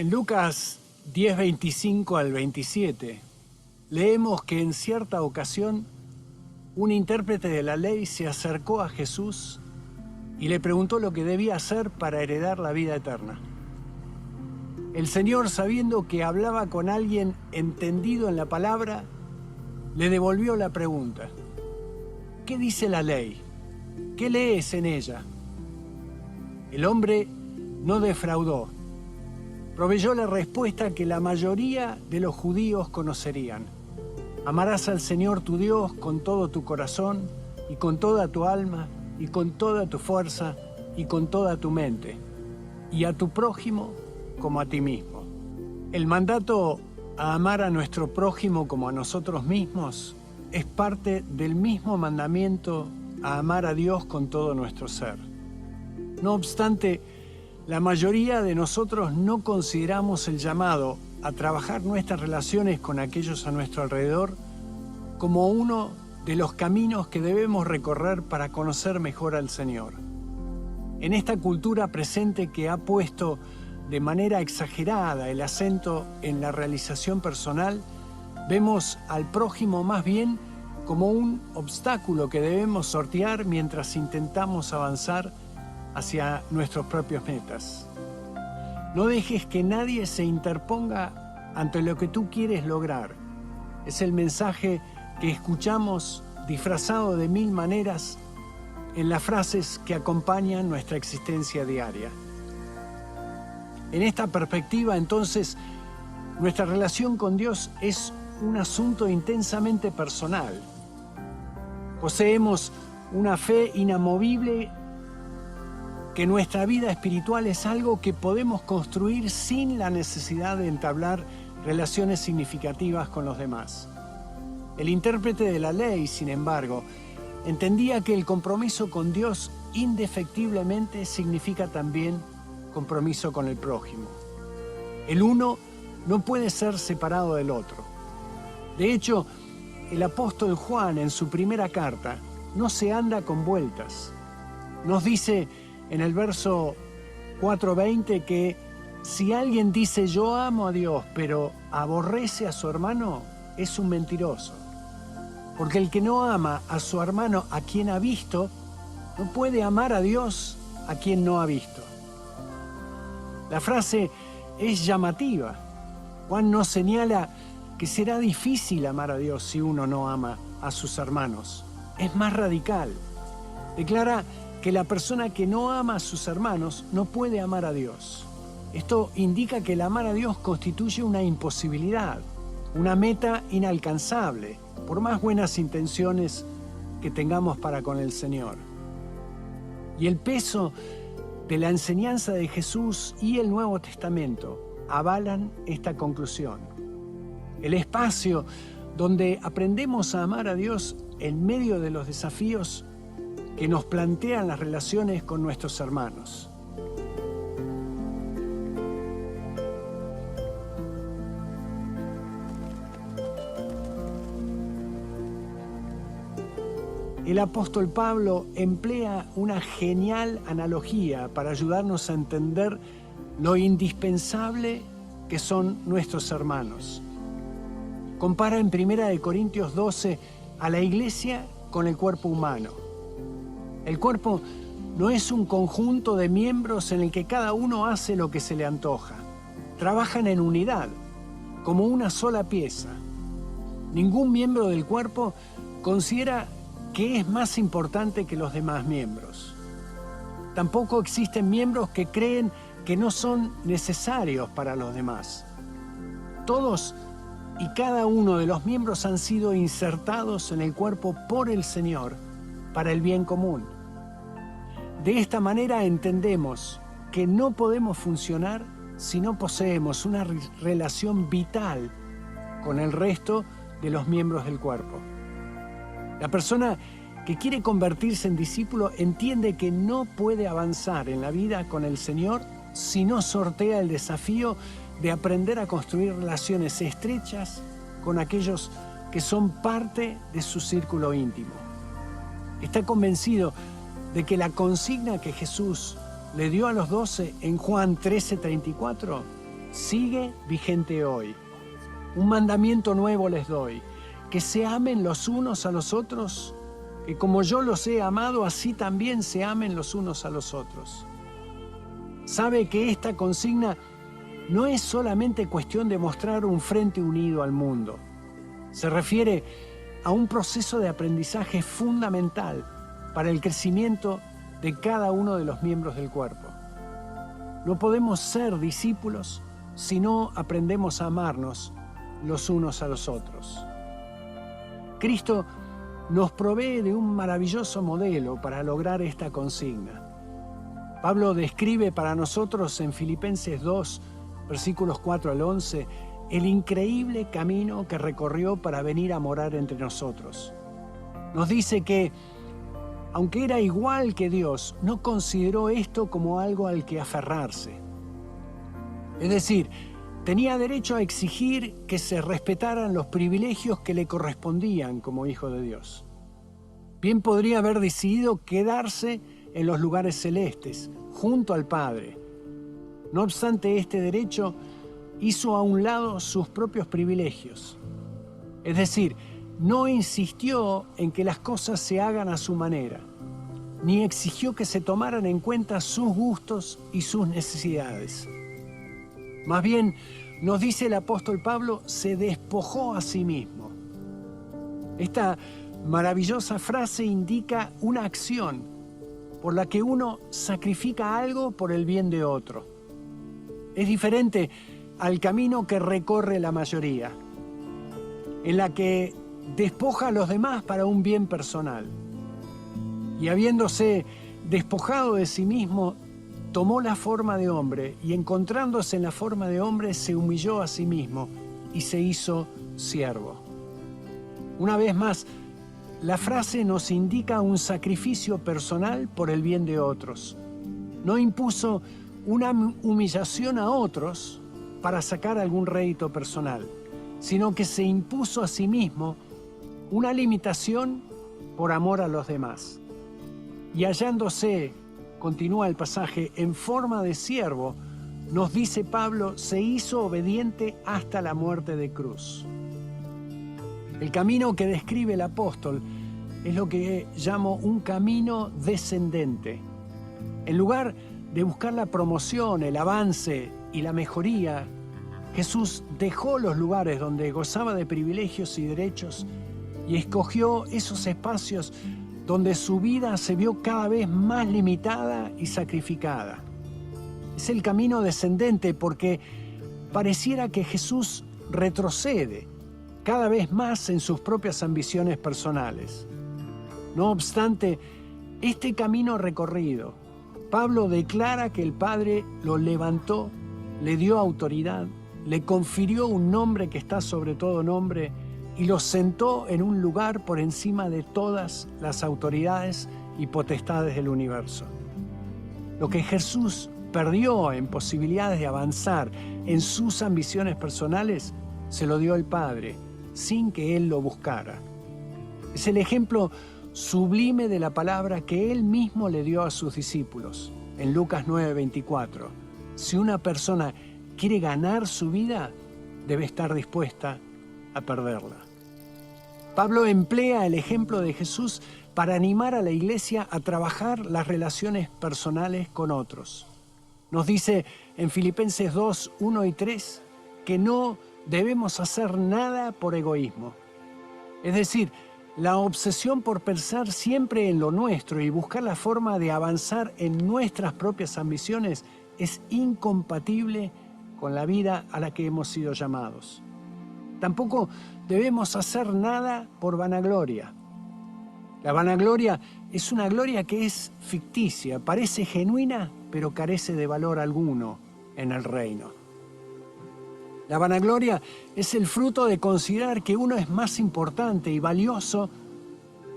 En Lucas 10, 25 al 27, leemos que en cierta ocasión un intérprete de la ley se acercó a Jesús y le preguntó lo que debía hacer para heredar la vida eterna. El Señor, sabiendo que hablaba con alguien entendido en la palabra, le devolvió la pregunta: ¿qué dice la ley? ¿Qué lees en ella? El hombre no defraudó. Proveyó la respuesta que la mayoría de los judíos conocerían: amarás al Señor tu Dios con todo tu corazón y con toda tu alma y con toda tu fuerza y con toda tu mente, y a tu prójimo como a ti mismo. El mandato a amar a nuestro prójimo como a nosotros mismos es parte del mismo mandamiento a amar a Dios con todo nuestro ser. No obstante, la mayoría de nosotros no consideramos el llamado a trabajar nuestras relaciones con aquellos a nuestro alrededor como uno de los caminos que debemos recorrer para conocer mejor al Señor. En esta cultura presente que ha puesto de manera exagerada el acento en la realización personal, vemos al prójimo más bien como un obstáculo que debemos sortear mientras intentamos avanzar hacia nuestras propias metas. No dejes que nadie se interponga ante lo que tú quieres lograr. Es el mensaje que escuchamos disfrazado de mil maneras en las frases que acompañan nuestra existencia diaria. En esta perspectiva, entonces, nuestra relación con Dios es un asunto intensamente personal. Poseemos una fe inamovible que nuestra vida espiritual es algo que podemos construir sin la necesidad de entablar relaciones significativas con los demás. El intérprete de la ley, sin embargo, entendía que el compromiso con Dios indefectiblemente significa también compromiso con el prójimo. El uno no puede ser separado del otro. De hecho, el apóstol Juan, en su primera carta, no se anda con vueltas. Nos dice en el verso 4:20 que si alguien dice yo amo a Dios, pero aborrece a su hermano, es un mentiroso. Porque el que no ama a su hermano a quien ha visto, no puede amar a Dios a quien no ha visto. La frase es llamativa. Juan nos señala que será difícil amar a Dios si uno no ama a sus hermanos. Es más radical. Declara que la persona que no ama a sus hermanos no puede amar a Dios. Esto indica que el amar a Dios constituye una imposibilidad, una meta inalcanzable, por más buenas intenciones que tengamos para con el Señor. Y el peso de la enseñanza de Jesús y el Nuevo Testamento avalan esta conclusión. El espacio donde aprendemos a amar a Dios en medio de los desafíos que nos plantean las relaciones con nuestros hermanos. El apóstol Pablo emplea una genial analogía para ayudarnos a entender lo indispensable que son nuestros hermanos. Compara en 1 Corintios 12 a la iglesia con el cuerpo humano. El cuerpo no es un conjunto de miembros en el que cada uno hace lo que se le antoja. Trabajan en unidad, como una sola pieza. Ningún miembro del cuerpo considera que es más importante que los demás miembros. Tampoco existen miembros que creen que no son necesarios para los demás. Todos y cada uno de los miembros han sido insertados en el cuerpo por el Señor para el bien común. De esta manera entendemos que no podemos funcionar si no poseemos una relación vital con el resto de los miembros del cuerpo. La persona que quiere convertirse en discípulo entiende que no puede avanzar en la vida con el Señor si no sortea el desafío de aprender a construir relaciones estrechas con aquellos que son parte de su círculo íntimo. Está convencido de que la consigna que Jesús le dio a los 12 en Juan 13:34 sigue vigente hoy. Un mandamiento nuevo les doy, que se amen los unos a los otros, que como yo los he amado, así también se amen los unos a los otros. Sabe que esta consigna no es solamente cuestión de mostrar un frente unido al mundo. Se refiere a un proceso de aprendizaje fundamental para el crecimiento de cada uno de los miembros del cuerpo. No podemos ser discípulos si no aprendemos a amarnos los unos a los otros. Cristo nos provee de un maravilloso modelo para lograr esta consigna. Pablo describe para nosotros en Filipenses 2, versículos 4 al 11, el increíble camino que recorrió para venir a morar entre nosotros. Nos dice que, aunque era igual que Dios, no consideró esto como algo al que aferrarse. Es decir, tenía derecho a exigir que se respetaran los privilegios que le correspondían como hijo de Dios. Bien podría haber decidido quedarse en los lugares celestes, junto al Padre. No obstante, este derecho hizo a un lado sus propios privilegios. Es decir, no insistió en que las cosas se hagan a su manera, ni exigió que se tomaran en cuenta sus gustos y sus necesidades. Más bien, nos dice el apóstol Pablo, se despojó a sí mismo. Esta maravillosa frase indica una acción por la que uno sacrifica algo por el bien de otro. Es diferente al camino que recorre la mayoría, en la que despoja a los demás para un bien personal. Y habiéndose despojado de sí mismo, tomó la forma de hombre y encontrándose en la forma de hombre se humilló a sí mismo y se hizo siervo. Una vez más, la frase nos indica un sacrificio personal por el bien de otros. No impuso una humillación a otros para sacar algún rédito personal, sino que se impuso a sí mismo una limitación por amor a los demás. Y hallándose, continúa el pasaje, en forma de siervo, nos dice Pablo, se hizo obediente hasta la muerte de cruz. El camino que describe el apóstol es lo que llamo un camino descendente. En lugar de buscar la promoción, el avance y la mejoría, Jesús dejó los lugares donde gozaba de privilegios y derechos y escogió esos espacios donde su vida se vio cada vez más limitada y sacrificada. Es el camino descendente porque pareciera que Jesús retrocede cada vez más en sus propias ambiciones personales. No obstante, este camino recorrido, Pablo declara que el Padre lo levantó, le dio autoridad, le confirió un nombre que está sobre todo nombre y lo sentó en un lugar por encima de todas las autoridades y potestades del universo. Lo que Jesús perdió en posibilidades de avanzar en sus ambiciones personales, se lo dio el Padre, sin que Él lo buscara. Es el ejemplo sublime de la palabra que Él mismo le dio a sus discípulos. En Lucas 9:24, si una persona quiere ganar su vida, debe estar dispuesta a perderla. Pablo emplea el ejemplo de Jesús para animar a la iglesia a trabajar las relaciones personales con otros. Nos dice en Filipenses 2, 1 y 3 que no debemos hacer nada por egoísmo. Es decir, la obsesión por pensar siempre en lo nuestro y buscar la forma de avanzar en nuestras propias ambiciones es incompatible con la vida a la que hemos sido llamados. Tampoco debemos hacer nada por vanagloria. La vanagloria es una gloria que es ficticia, parece genuina, pero carece de valor alguno en el reino. La vanagloria es el fruto de considerar que uno es más importante y valioso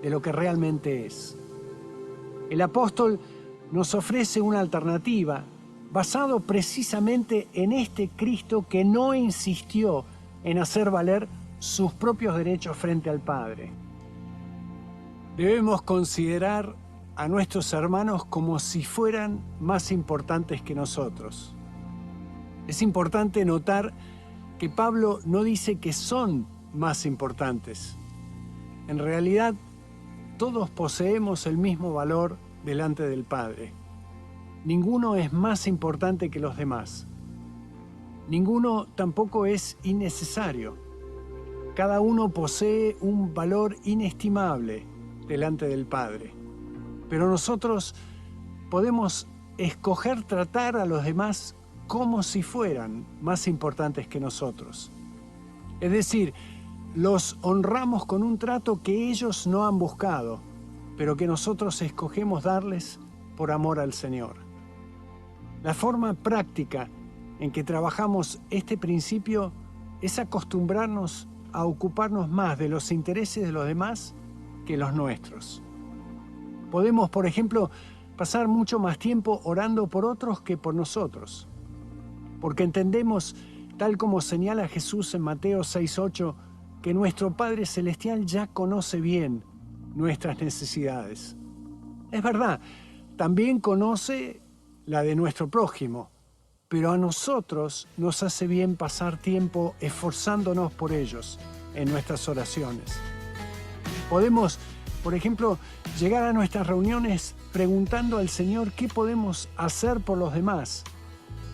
de lo que realmente es. El apóstol nos ofrece una alternativa basado precisamente en este Cristo que no insistió en hacer valer sus propios derechos frente al Padre. Debemos considerar a nuestros hermanos como si fueran más importantes que nosotros. Es importante notar que Pablo no dice que son más importantes. En realidad, todos poseemos el mismo valor delante del Padre. Ninguno es más importante que los demás. Ninguno tampoco es innecesario. Cada uno posee un valor inestimable delante del Padre. Pero nosotros podemos escoger tratar a los demás como si fueran más importantes que nosotros. Es decir, los honramos con un trato que ellos no han buscado, pero que nosotros escogemos darles por amor al Señor. La forma práctica en que trabajamos este principio es acostumbrarnos a ocuparnos más de los intereses de los demás que los nuestros. Podemos, por ejemplo, pasar mucho más tiempo orando por otros que por nosotros, porque entendemos, tal como señala Jesús en Mateo 6:8, que nuestro Padre Celestial ya conoce bien nuestras necesidades. Es verdad, también conoce la de nuestro prójimo, pero a nosotros nos hace bien pasar tiempo esforzándonos por ellos en nuestras oraciones. Podemos, por ejemplo, llegar a nuestras reuniones preguntando al Señor qué podemos hacer por los demás,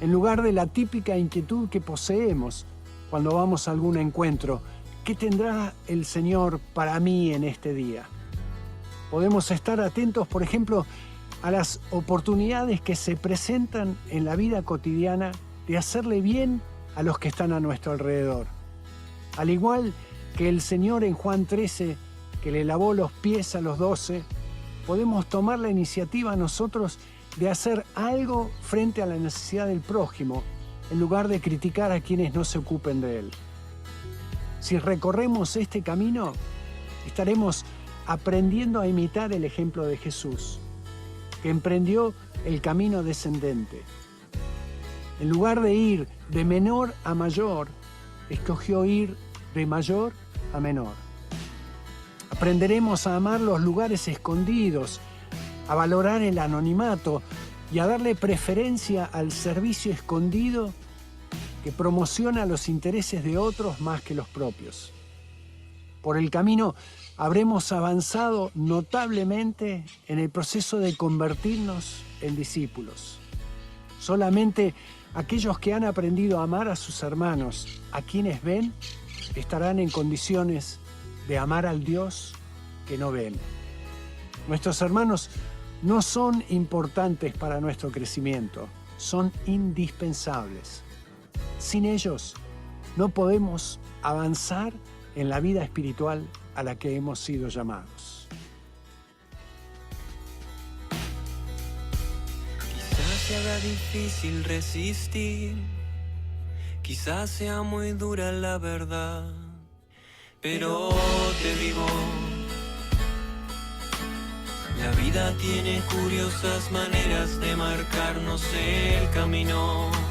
en lugar de la típica inquietud que poseemos cuando vamos a algún encuentro. ¿Qué tendrá el Señor para mí en este día? Podemos estar atentos, por ejemplo, a las oportunidades que se presentan en la vida cotidiana de hacerle bien a los que están a nuestro alrededor. Al igual que el Señor en Juan 13, que le lavó los pies a los 12, podemos tomar la iniciativa nosotros de hacer algo frente a la necesidad del prójimo, en lugar de criticar a quienes no se ocupen de él. Si recorremos este camino, estaremos aprendiendo a imitar el ejemplo de Jesús, que emprendió el camino descendente. En lugar de ir de menor a mayor, escogió ir de mayor a menor. Aprenderemos a amar los lugares escondidos, a valorar el anonimato y a darle preferencia al servicio escondido que promociona los intereses de otros más que los propios. Por el camino habremos avanzado notablemente en el proceso de convertirnos en discípulos. Solamente aquellos que han aprendido a amar a sus hermanos, a quienes ven, estarán en condiciones de amar al Dios que no ven. Nuestros hermanos no son importantes para nuestro crecimiento, son indispensables. Sin ellos no podemos avanzar en la vida espiritual a la que hemos sido llamados. Quizás se haga difícil resistir, quizás sea muy dura la verdad, pero te digo, la vida tiene curiosas maneras de marcarnos el camino.